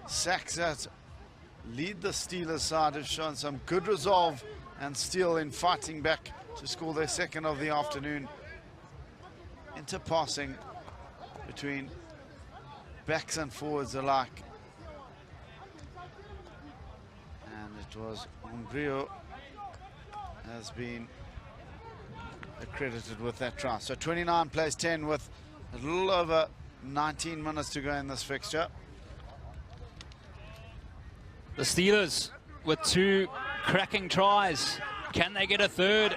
SACS that lead the Steelers side have shown some good resolve and steel in fighting back to score their second of the afternoon. Interpassing between backs and forwards alike. And it was Umbrio has been accredited with that try. So 29 plays 10 with a little over 19 minutes to go in this fixture. The Steelers with 2 cracking tries. Can they get a third?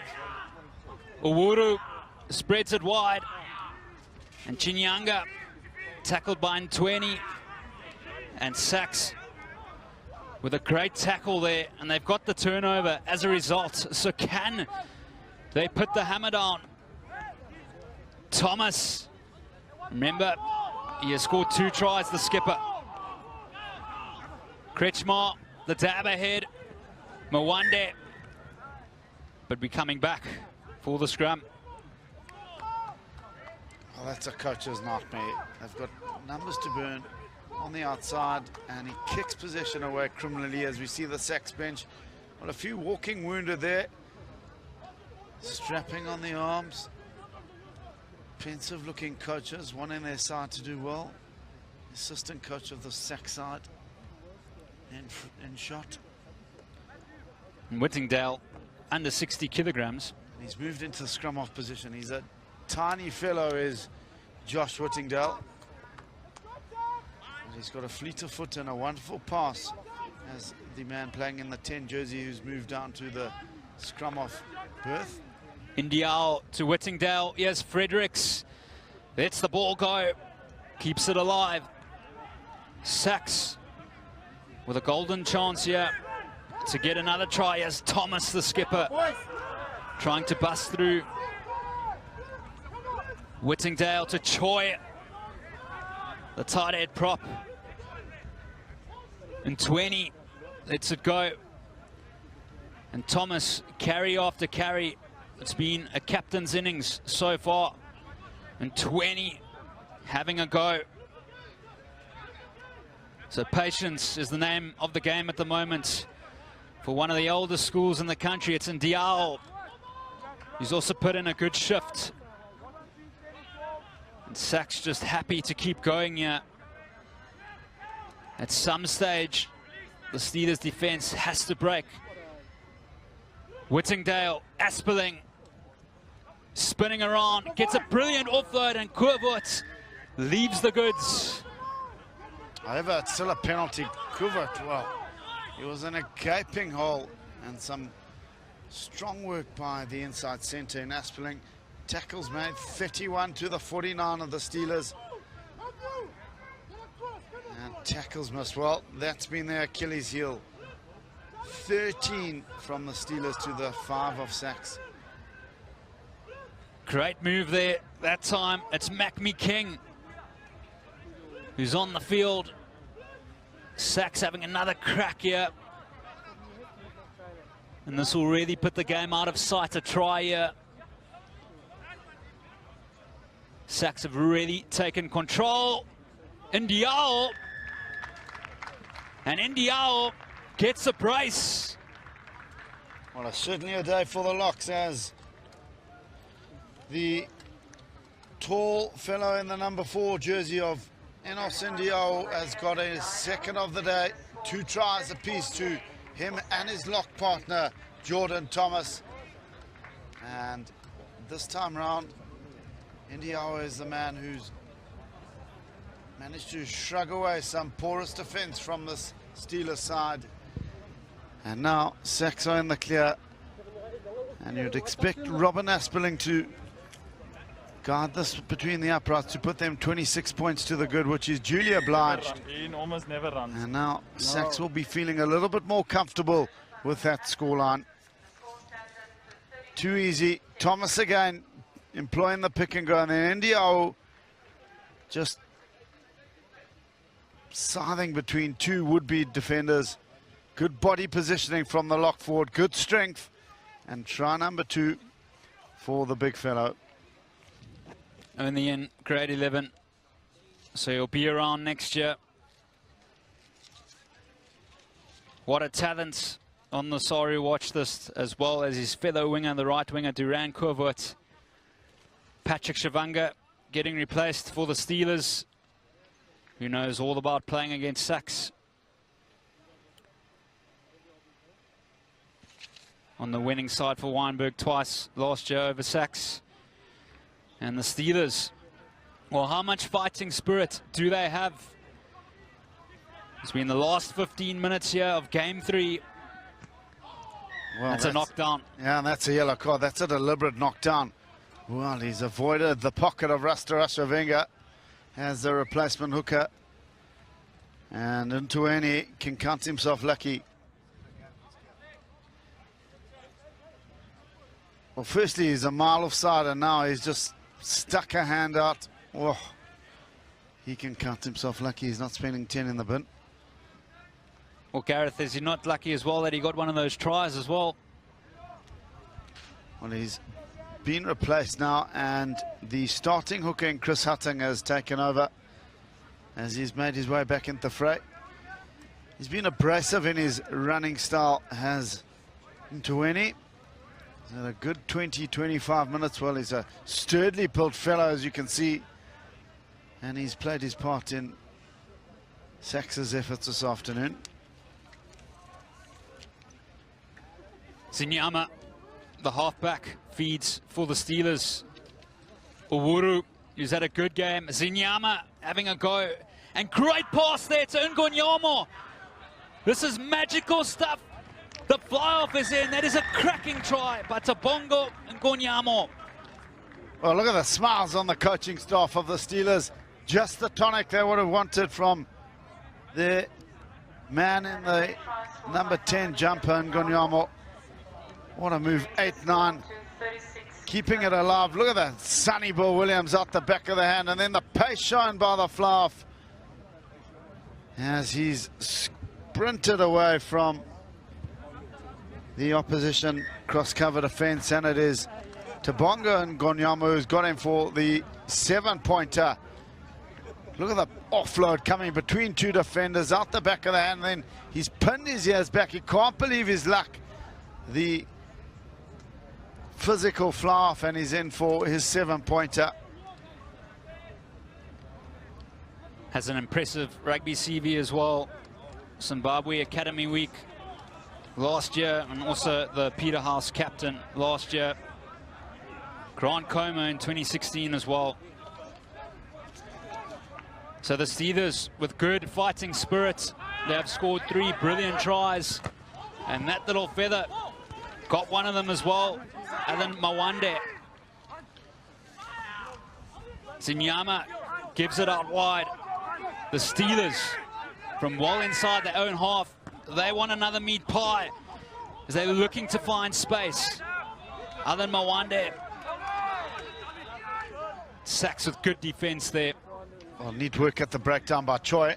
Owuru spreads it wide. And Chinyanga tackled by Ntweni. And SACS with a great tackle there. And they've got the turnover as a result. So can they put the hammer down? Thomas, remember, he has scored 2 tries, the skipper. Kretschmar, the dab ahead. Mwande, but be coming back for the scrum. Well, that's a coach's nightmare. They've got numbers to burn on the outside, and he kicks possession away criminally as we see the SACS bench. Well, a few walking wounded there. Strapping on the arms. Pensive looking coaches, one in their side to do well. Assistant coach of the SACS side in shot. And Whittingdale under 60 kilograms. He's moved into the scrum off position. He's a tiny fellow, is Josh Whittingdale. And he's got a fleet of foot and a wonderful pass as the man playing in the 10 jersey who's moved down to the scrum off berth. Indiao to Whittingdale. Yes, Fredericks. Lets the ball go. Keeps it alive. SACS with a golden chance here to get another try as Thomas, the skipper, trying to bust through. Whittingdale to Choi, the tight head prop. And 20 lets it go. And Thomas, carry after carry. It's been a captain's innings so far. And 20 having a go. So patience is the name of the game at the moment. For one of the oldest schools in the country, it's in Diao. He's also put in a good shift. And SACS just happy to keep going here. At some stage, the Steelers' defense has to break. Whittingdale, Asperling, spinning around, gets a brilliant offload, and Kurvut leaves the goods. However, it's still a penalty. Kurvut, well, he was in a gaping hole, and some strong work by the inside centre in Asperling. Tackles made, 31 to the 49 of the Steelers. And tackles missed. Well, that's been their Achilles heel. 13 from the Steelers to the 5 of SACS. Great move there. That time it's Macmi King who's on the field. SACS having another crack here. And this will really put the game out of sight. A try here. SACS have really taken control. Indiao. And Indiao gets a brace. Well, it's certainly a day for the Locks as the tall fellow in the number 4 jersey of Enos Indiao has got a second of the day. 2 tries apiece to him and his lock partner, Jordan Thomas. And this time round, Indiao is the man who's managed to shrug away some porous defense from this Steelers side. And now SACS are in the clear. And you'd expect Robin Asperling to guard this between the uprights to put them 26 points to the good, which is duly obliged. Almost never runs. And now SACS will be feeling a little bit more comfortable with that scoreline. Too easy. Thomas again employing the pick and go, and then Indiao just scything between 2 would-be defenders. Good body positioning from the lock forward, good strength, and try number 2 for the big fellow. Only in grade 11, so he'll be around next year. What a talent on the Saru watch list, as well as his fellow winger, the right winger, Duran Corvoet. Patrick Shavanga getting replaced for the Steelers, who knows all about playing against SACS. On the winning side for Weinberg twice last year over SACS. And the Steelers, well, how much fighting spirit do they have? It's been the last 15 minutes here of game 3. Well, that's a knockdown. Yeah, and that's a yellow card. That's a deliberate knockdown. Well, he's avoided the pocket of Rasta Rashavenga as the replacement hooker. And Ntueni can count himself lucky. Well, firstly, he's a mile offside, and now he's just stuck a hand out. Oh, he can count himself lucky. He's not spending 10 in the bin. Well, Gareth, is he not lucky as well that he got one of those tries as well? Well, he's been replaced now, and the starting hooker in Chris Hutting has taken over as he's made his way back into the fray. He's been abrasive in his running style, has Ntueni. He's had a good 20-25 minutes. Well, he's a sturdily built fellow, as you can see, and he's played his part in SACS's efforts this afternoon. Zinyama, the halfback, feeds for the Steelers. Owuru, who's had a good game. Zinyama having a go. And great pass there to Ngonyamo. This is magical stuff. The fly-off is in. That is a cracking try by Tabongo Ngonyamo. Well, look at the smiles on the coaching staff of the Steelers. Just the tonic they would have wanted from their man in the number 10 jumper, Ngonyamo. What a move, 8-9, keeping it alive. Look at that, Sonny Bill Williams out the back of the hand, and then the pace shown by the fly-off as he's sprinted away from the opposition cross-cover defense, and it is Tabonga and Ngonyamo who's got him for the 7-pointer. Look at the offload coming between two defenders out the back of the hand, and then he's pinned his ears back. He can't believe his luck. The physical fly-off, and he's in for his 7-pointer. Has an impressive rugby CV as well. Zimbabwe Academy Week last year, and also the Peterhouse captain last year. Grant Como in 2016 as well. So the Steelers, with good fighting spirit, they have scored 3 brilliant tries, and that little feather got one of them as well. Alan Mawande. Zinyama gives it out wide. The Steelers, from well inside their own half, they want another meat pie as they're looking to find space. Alan Mawande. SACS with good defense there. Well, neat work at the breakdown by Choi.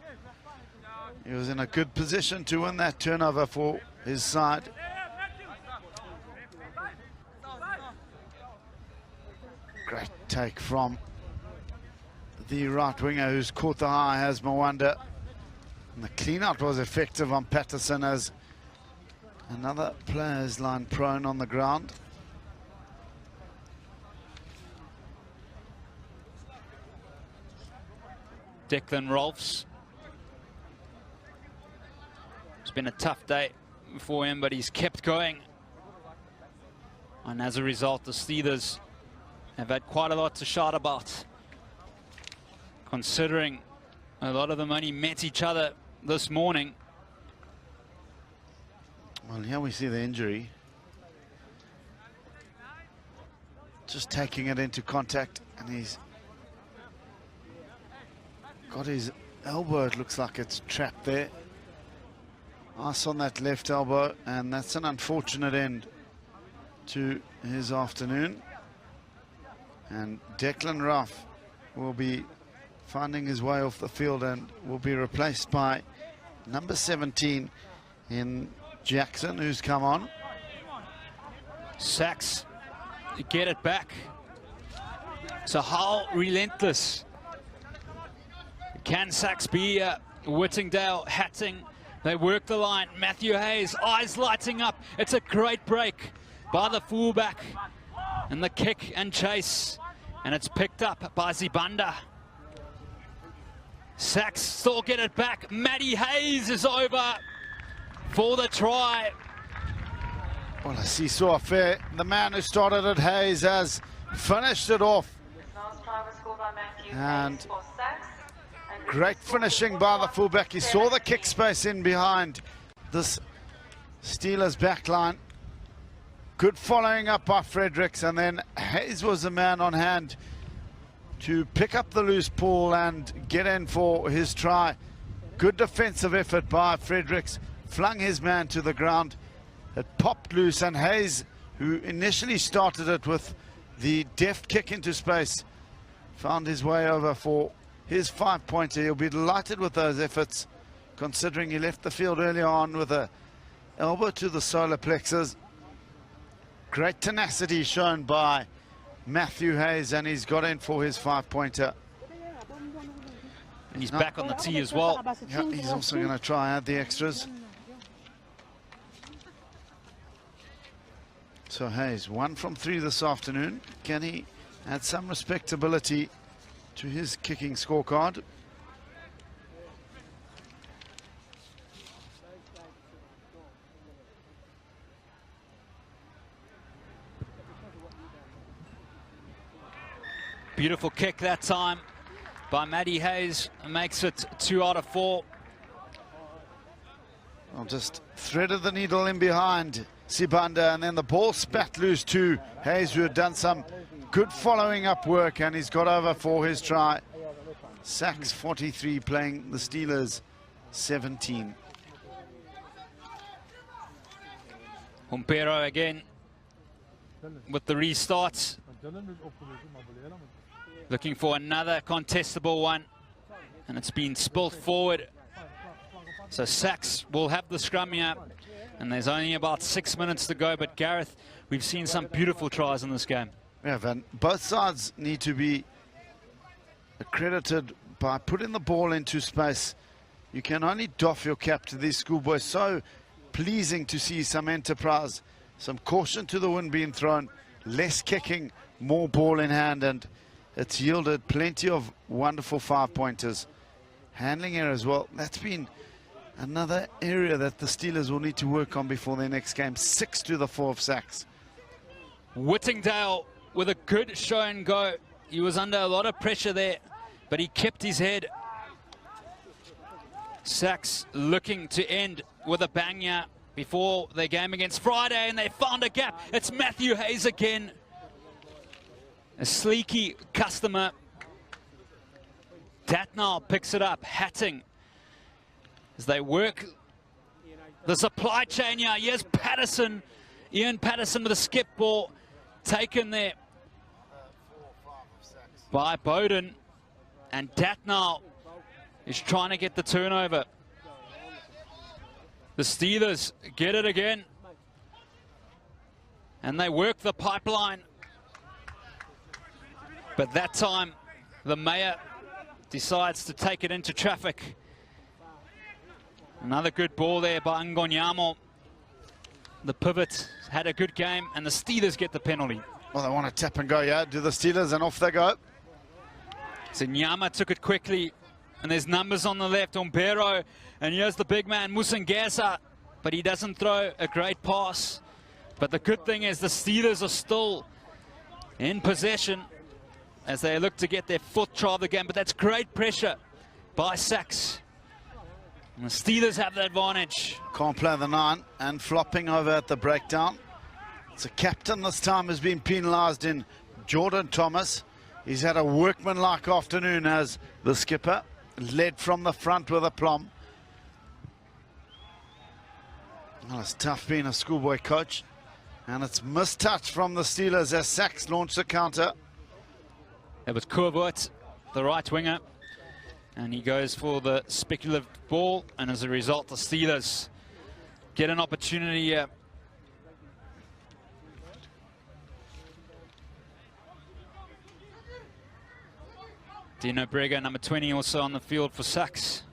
He was in a good position to win that turnover for his side. Great take from the right winger who's caught the eye, has Mwanda. And the clean out was effective on Patterson as another player is lying prone on the ground. Declan Rolfs. It's been a tough day for him, but he's kept going. And as a result, the Steelers have had quite a lot to shout about, considering a lot of them only met each other this morning. Well, here we see the injury. Just taking it into contact, and he's got his elbow, it looks like it's trapped there. Ice on that left elbow, and that's an unfortunate end to his afternoon. And Declan Ruff will be finding his way off the field and will be replaced by number 17 in Jackson, who's come on. SACS get it back. So how relentless can SACS be? Whittingdale, Hatting, They work the line. Matthew Hayes, eyes lighting up. It's a great break by the fullback. And the kick and chase. And it's picked up by Zibanda. SACS still get it back. Matty Hayes is over for the try. Well, a seesaw affair. The man who started it, Hayes, has finished it off. And great finishing by the fullback. He saw the kick space in behind this Steelers back line. Good following up by Fredericks, and then Hayes was the man on hand to pick up the loose ball and get in for his try. Good defensive effort by Fredericks, flung his man to the ground. It popped loose, and Hayes, who initially started it with the deft kick into space, found his way over for his 5-pointer. He'll be delighted with those efforts, considering he left the field earlier on with a elbow to the solar plexus. Great tenacity shown by Matthew Hayes, and he's got in for his 5-pointer. And he's back on the tee as well. Yeah, he's also going to try and add the extras. So Hayes, 1 from 3 this afternoon. Can he add some respectability to his kicking scorecard? Beautiful kick that time by Matty Hayes. Makes it 2 out of 4. Well, just threaded the needle in behind Sibanda, and then the ball spat loose to Hayes, who had done some good following up work, and he's got over for his try. SACS 43 playing the Steelers 17. Humpero again with the restarts. Looking for another contestable one, and it's been spilt forward. So SACS will have the scrum here, and there's only about 6 minutes to go. But Gareth, we've seen some beautiful tries in this game. Yeah, Van, both sides need to be accredited by putting the ball into space. You can only doff your cap to these schoolboys. So pleasing to see some enterprise, some caution to the wind being thrown, less kicking, more ball in hand, and it's yielded plenty of wonderful 5-pointers. Handling here as well. That's been another area that the Steelers will need to work on before their next game. 6 to the 4 of SACS. Whittingdale with a good show and go. He was under a lot of pressure there, but he kept his head. SACS looking to end with a banger before their game against Friday, and they found a gap. It's Matthew Hayes again. A sleeky customer. Datnall picks it up. Hatting as they work the supply chain here. Here's Patterson. Ian Patterson with a skip ball taken there by Bowden. And Datnall is trying to get the turnover. The Steelers get it again. And they work the pipeline. But that time, the mayor decides to take it into traffic. Another good ball there by Ngonyamo. The pivot had a good game, and the Steelers get the penalty. Well, they want to tap and go, yeah, do the Steelers, and off they go. So Nyama took it quickly, and there's numbers on the left, Umbero, and here's the big man, Musangesa, but he doesn't throw a great pass. But the good thing is the Steelers are still in possession as they look to get their 4th try of the game, but that's great pressure by SACS. And the Steelers have the advantage. Can't play the 9, and flopping over at the breakdown. It's a captain this time has been penalised in Jordan Thomas. He's had a workmanlike afternoon as the skipper, led from the front with aplomb. Well, it's tough being a schoolboy coach, and it's mistouch from the Steelers as SACS launched the counter. It was Kurvert, the right winger, and he goes for the speculative ball, and as a result the Steelers get an opportunity here. Dino Brega, number 20, also on the field for SACS.